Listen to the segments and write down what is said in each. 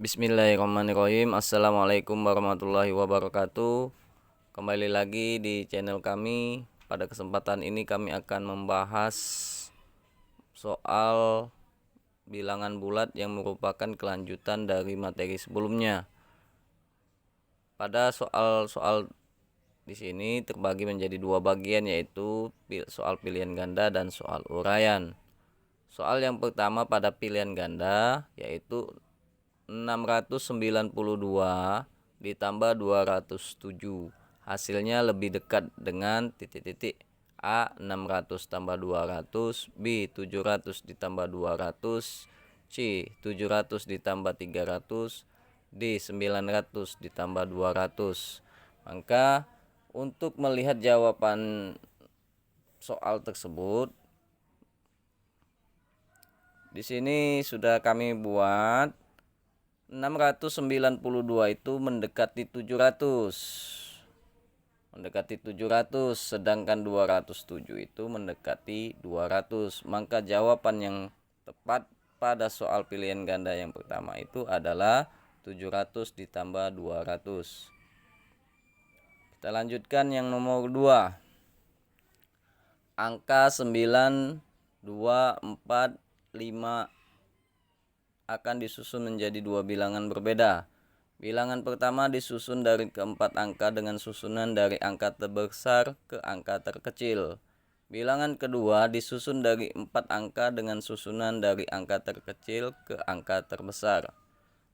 Bismillahirrahmanirrahim. Assalamualaikum warahmatullahi wabarakatuh. Kembali lagi di channel kami. Pada kesempatan ini kami akan membahas soal bilangan bulat yang merupakan kelanjutan dari materi sebelumnya. Pada soal-soal di sini terbagi menjadi dua bagian, yaitu soal pilihan ganda dan soal uraian. Soal yang pertama pada pilihan ganda yaitu 692 ditambah 207. Hasilnya lebih dekat dengan titik-titik. A 600 tambah 200, B 700 ditambah 200, C 700 ditambah 300, D 900 ditambah 200. Maka untuk melihat jawaban soal tersebut, di sini sudah kami buat 692 itu mendekati 700. Sedangkan 207 itu mendekati 200. Maka jawaban yang tepat pada soal pilihan ganda yang pertama itu adalah 700 ditambah 200. Kita lanjutkan yang nomor 2. Angka 9, 2, 4, 5 akan disusun menjadi dua bilangan berbeda. Bilangan pertama disusun dari keempat angka dengan susunan dari angka terbesar ke angka terkecil. Bilangan kedua disusun dari 4 angka dengan susunan dari angka terkecil ke angka terbesar.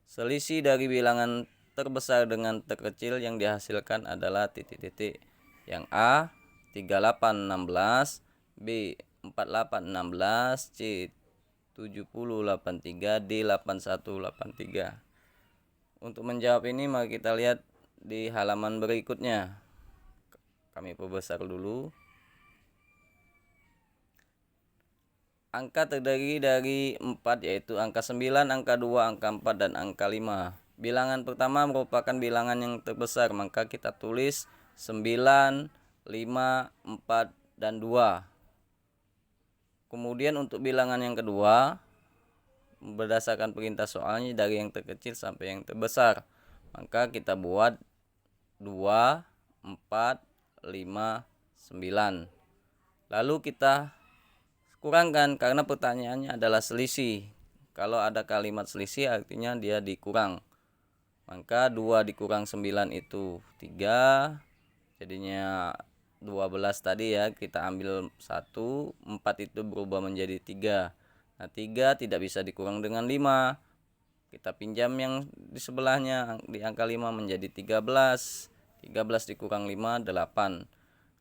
Selisih dari bilangan terbesar dengan terkecil yang dihasilkan adalah titik-titik. Yang A 3816, B 4816, C 7083, D 8183. Untuk menjawab ini mari kita lihat di halaman berikutnya. Kami perbesar dulu. Angka terdiri dari 4, yaitu angka 9, angka 2, angka 4, dan angka 5. Bilangan pertama merupakan bilangan yang terbesar, maka kita tulis 9, 5, 4, dan 2. Kemudian untuk bilangan yang kedua, berdasarkan perintah soalnya dari yang terkecil sampai yang terbesar, maka kita buat 2, 4, 5, 9. Lalu kita kurangkan karena pertanyaannya adalah selisih. Kalau ada kalimat selisih artinya dia dikurang. Maka 2 dikurang 9 itu 3, jadinya 12 tadi ya, kita ambil 1, 4 itu berubah menjadi 3. Nah 3 tidak bisa dikurang dengan 5. Kita pinjam yang di sebelahnya, di angka 5 menjadi 13. 13 dikurang 5, 8.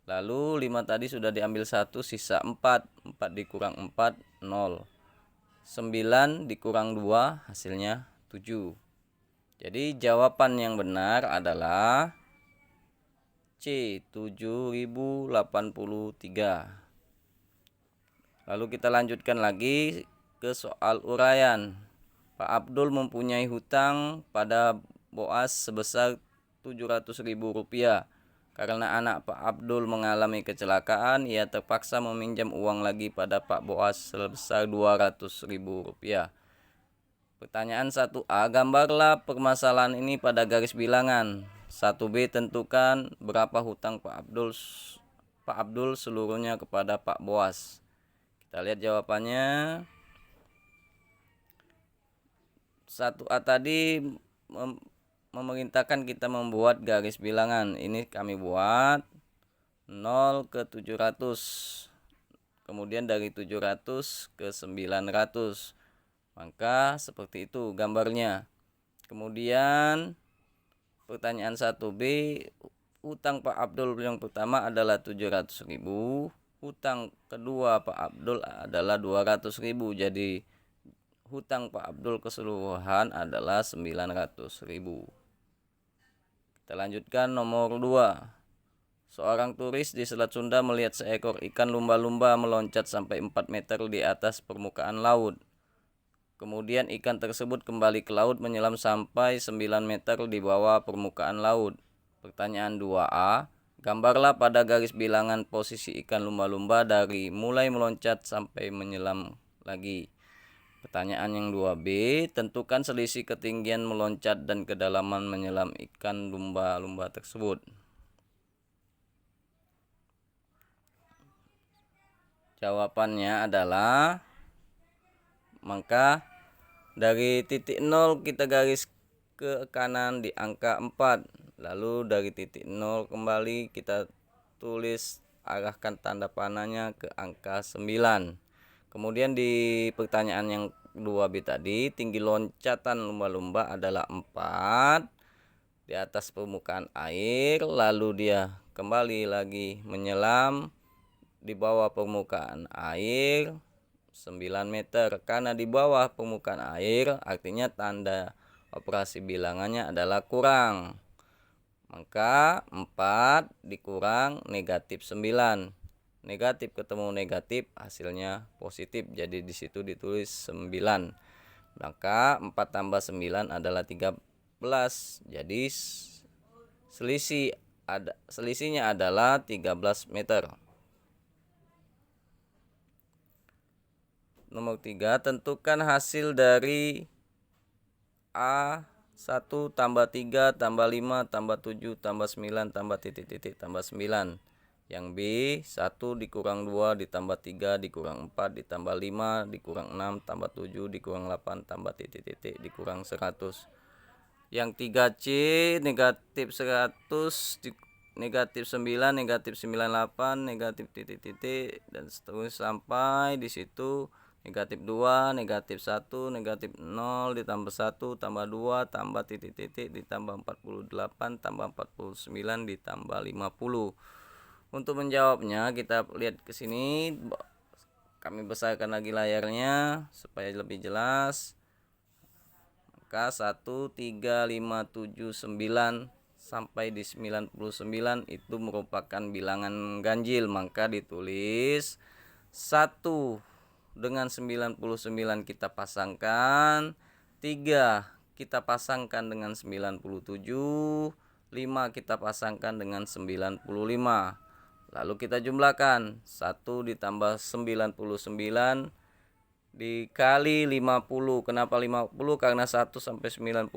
Lalu 5 tadi sudah diambil 1, sisa 4. 4 dikurang 4, 0. 9 dikurang 2, hasilnya 7. Jadi jawaban yang benar adalah C 7083. Lalu kita lanjutkan lagi ke soal uraian. Pak Abdul mempunyai hutang pada Boas sebesar Rp700.000. Karena anak Pak Abdul mengalami kecelakaan, ia terpaksa meminjam uang lagi pada Pak Boas sebesar Rp200.000. Pertanyaan 1A, gambarlah permasalahan ini pada garis bilangan. 1B, tentukan berapa hutang Pak Abdul seluruhnya kepada Pak Boas. Kita lihat jawabannya. 1A tadi memerintahkan kita membuat garis bilangan. Ini kami buat 0 ke 700. Kemudian dari 700 ke 900. Maka seperti itu gambarnya. Kemudian pertanyaan 1B, hutang Pak Abdul yang pertama adalah 700.000. Hutang kedua Pak Abdul adalah 200.000. Jadi hutang Pak Abdul keseluruhan adalah 900.000. Kita lanjutkan nomor 2. Seorang turis di Selat Sunda melihat seekor ikan lumba-lumba meloncat sampai 4 meter di atas permukaan laut. Kemudian ikan tersebut kembali ke laut menyelam sampai 9 meter di bawah permukaan laut. Pertanyaan 2A, gambarlah pada garis bilangan posisi ikan lumba-lumba dari mulai meloncat sampai menyelam lagi. Pertanyaan yang 2B, tentukan selisih ketinggian meloncat dan kedalaman menyelam ikan lumba-lumba tersebut. Jawabannya adalah, maka dari titik 0 kita garis ke kanan di angka 4. Lalu dari titik 0 kembali kita tulis, arahkan tanda panahnya ke angka 9. Kemudian di pertanyaan yang 2B tadi, tinggi loncatan lumba-lumba adalah 4 di atas permukaan air, lalu dia kembali lagi menyelam di bawah permukaan air 9 meter. Karena di bawah permukaan air artinya tanda operasi bilangannya adalah kurang. Maka 4 dikurang negatif 9. Negatif ketemu negatif hasilnya positif. Jadi di situ ditulis 9. Maka 4 tambah 9 adalah 13. Jadi selisihnya adalah 13 meter. Nomor 3, tentukan hasil dari A1 tambah 3 tambah 5 tambah 7 tambah 9 tambah titik-titik tambah 9. Yang B, 1 dikurang 2 ditambah 3 dikurang 4 ditambah 5 dikurang 6 tambah 7 dikurang 8 tambah titik-titik dikurang 100. Yang 3C, negatif 100 negatif 9 negatif 98 negatif titik-titik dan seterusnya sampai di situ. Negatif 2 negatif 1 negatif 0 ditambah 1 tambah 2 tambah titik-titik ditambah 48 tambah 49 ditambah 50. Untuk menjawabnya kita lihat ke sini, kami besarkan lagi layarnya supaya lebih jelas. Maka 1, 3, 5, 7, 9 sampai di 99 itu merupakan bilangan ganjil, maka ditulis 1 dengan 99 kita pasangkan, 3 kita pasangkan dengan 97, 5 kita pasangkan dengan 95. Lalu kita jumlahkan, 1 ditambah 99 dikali 50. Kenapa 50? Karena 1 sampai 99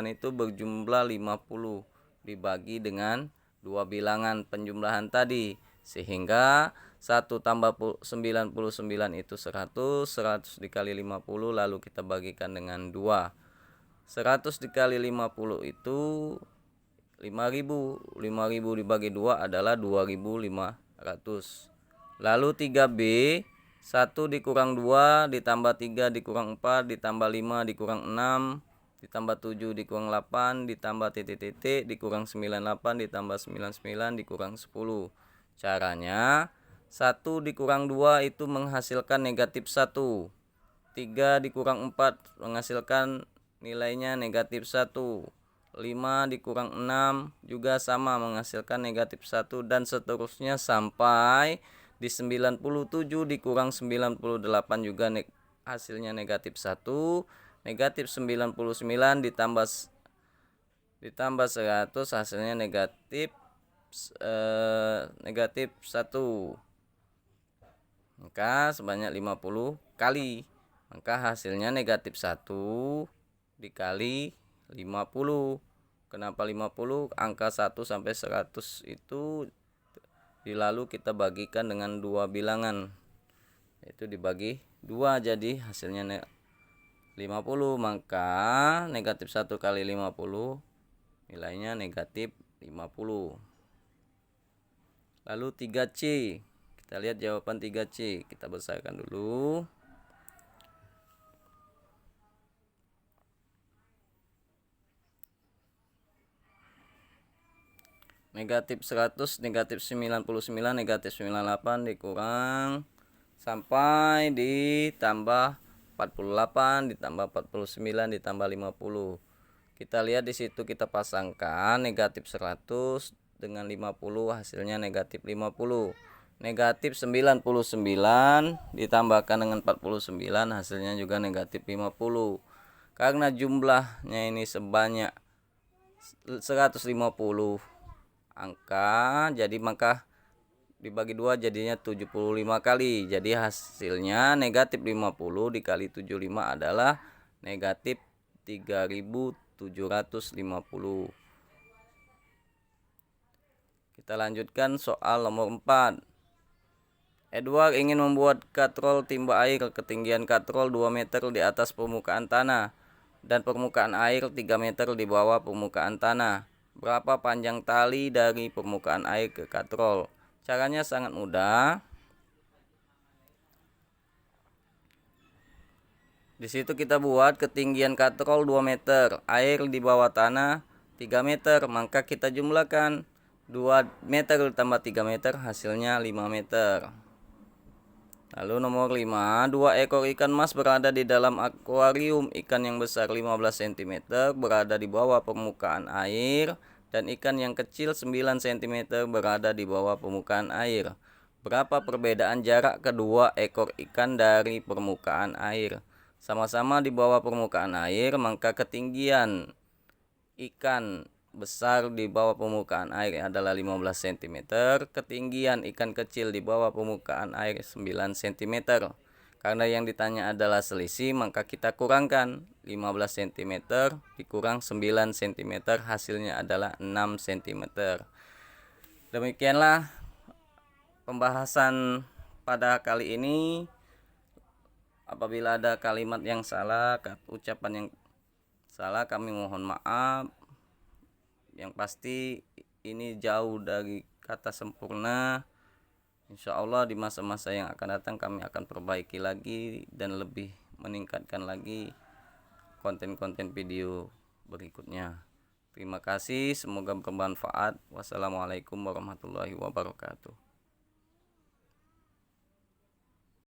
itu berjumlah 50 dibagi dengan dua bilangan penjumlahan tadi, sehingga 1 tambah 99 itu 100, 100 dikali 50 lalu kita bagikan dengan 2. 100 dikali 50 itu 5.000. 5.000 dibagi 2 adalah 2.500. Lalu 3B, 1 dikurang 2 ditambah 3 dikurang 4 ditambah 5 dikurang 6 ditambah 7 dikurang 8 ditambah titik-titik dikurang 98 ditambah 99 dikurang 10. Caranya, 1 dikurang 2 itu menghasilkan negatif 1. 3 dikurang 4 menghasilkan nilainya negatif 1. 5 dikurang 6 juga sama menghasilkan negatif 1 dan seterusnya sampai di 97 dikurang 98 juga hasilnya negatif 1. Negatif 99 ditambah 100 hasilnya negatif 1. Maka sebanyak 50 kali. Maka hasilnya negatif 1 dikali 50. Kenapa 50? Angka 1 sampai 100 itu lalu kita bagikan dengan dua bilangan, yaitu dibagi 2 jadi hasilnya 50. Maka negatif 1 kali 50 nilainya negatif 50. Lalu 3C, kita lihat jawaban 3C, kita besarkan dulu. Negatif 100 negatif 99 negatif 98 dikurang sampai ditambah 48 ditambah 49 ditambah 50. Kita lihat di situ kita pasangkan negatif 100 dengan 50 hasilnya negatif 50. Negatif 99 ditambahkan dengan 49 hasilnya juga negatif 50. Karena jumlahnya ini sebanyak 150 angka, jadi maka dibagi 2 jadinya 75 kali. Jadi hasilnya negatif 50 dikali 75 adalah negatif 3750. Kita lanjutkan soal nomor 4. Edward ingin membuat katrol timba air. Ketinggian katrol 2 meter di atas permukaan tanah dan permukaan air 3 meter di bawah permukaan tanah. Berapa panjang tali dari permukaan air ke katrol? Caranya sangat mudah. Di situ kita buat ketinggian katrol 2 meter, air di bawah tanah 3 meter, maka kita jumlahkan 2 meter ditambah 3 meter hasilnya 5 meter. Lalu nomor 5, 2 ekor ikan mas berada di dalam akuarium. Ikan yang besar 15 cm berada di bawah permukaan air dan ikan yang kecil 9 cm berada di bawah permukaan air. Berapa perbedaan jarak kedua ekor ikan dari permukaan air? Sama-sama di bawah permukaan air, maka ketinggian ikan besar di bawah permukaan air adalah 15 cm, ketinggian ikan kecil di bawah permukaan air 9 cm. Karena yang ditanya adalah selisih, maka kita kurangkan 15 cm dikurang 9 cm, hasilnya adalah 6 cm. Demikianlah pembahasan pada kali ini. Apabila ada kalimat yang salah, ucapan yang salah, kami mohon maaf. Yang pasti ini jauh dari kata sempurna. Insya Allah di masa-masa yang akan datang kami akan perbaiki lagi dan lebih meningkatkan lagi konten-konten video berikutnya. Terima kasih, semoga bermanfaat. Wassalamualaikum warahmatullahi wabarakatuh.